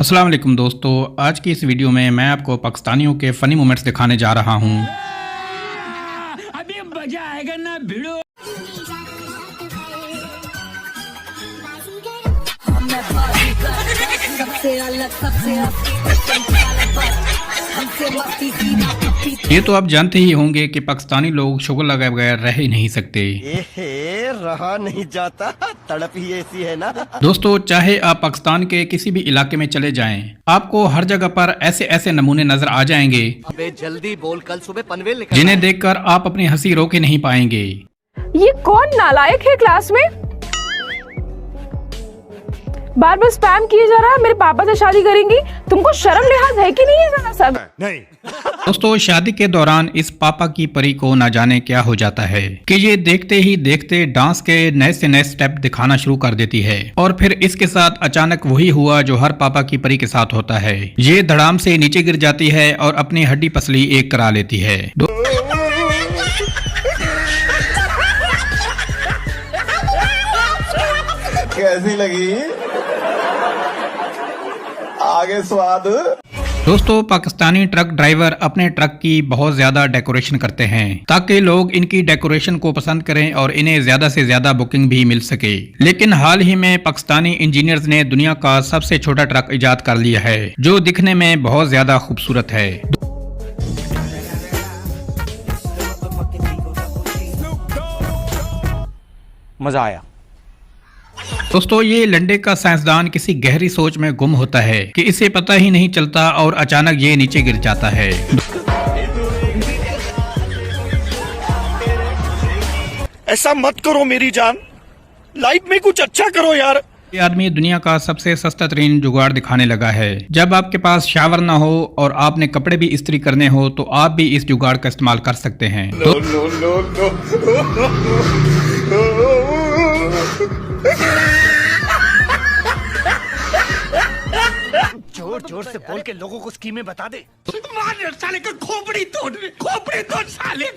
अस्सलाम वालेकुम दोस्तों, आज की इस वीडियो में मैं आपको पाकिस्तानियों के फ़नी मोमेंट्स दिखाने जा रहा हूं। अभी मजा आएगा ना भिड़ो। ये तो आप जानते ही होंगे कि पाकिस्तानी लोग शुगर लगाए बगैर रह ही नहीं सकते। रहा नहीं जाता, तड़प ही ऐसी है ना। दोस्तों, चाहे आप पाकिस्तान के किसी भी इलाके में चले जाएं, आपको हर जगह पर ऐसे ऐसे नमूने नजर आ जाएंगे। अबे जल्दी बोल, कल सुबह पनवेल निकलना है। जिन्हें देखकर आप अपनी हंसी रोक ही नहीं पाएंगे। ये कौन नालायक है क्लास में? बार बार स्पैम किए जा रहा है। मेरे पापा से शादी करेंगी? तुमको शर्म लिहाज है कि नहीं है जरा सब? नहीं। दोस्तों, शादी के दौरान इस पापा की परी को ना जाने क्या हो जाता है कि ये देखते ही देखते डांस के नए से नए स्टेप दिखाना शुरू कर देती है। और फिर इसके साथ अचानक वही हुआ जो हर पापा की परी के साथ होता है। ये धड़ाम से नीचे गिर जाती है और अपनी हड्डी पसली एक करा लेती है। कैसी लगी? आगे स्वाद। दोस्तों, पाकिस्तानी ट्रक ड्राइवर अपने ट्रक की बहुत ज्यादा डेकोरेशन करते हैं ताकि लोग इनकी डेकोरेशन को पसंद करें और इन्हें ज्यादा से ज्यादा बुकिंग भी मिल सके। लेकिन हाल ही में पाकिस्तानी इंजीनियर्स ने दुनिया का सबसे छोटा ट्रक इजाद कर लिया है जो दिखने में बहुत ज्यादा खूबसूरत है। मजा आया। दोस्तों, ये लंडे का साइंसदान किसी गहरी सोच में गुम होता है कि इसे पता ही नहीं चलता और अचानक ये नीचे गिर जाता है। ऐसा मत करो मेरी जान, लाइफ में कुछ अच्छा करो यार। ये आदमी दुनिया का सबसे सस्ता तरीन जुगाड़ दिखाने लगा है। जब आपके पास शावर ना हो और आपने कपड़े भी इस्त्री करने हो तो आप भी इस जुगाड़ का इस्तेमाल कर सकते हैं। जोर जोर से बोल के लोगों को स्कीमें बता दे। मार साले का खोपड़ी तोड़ साले।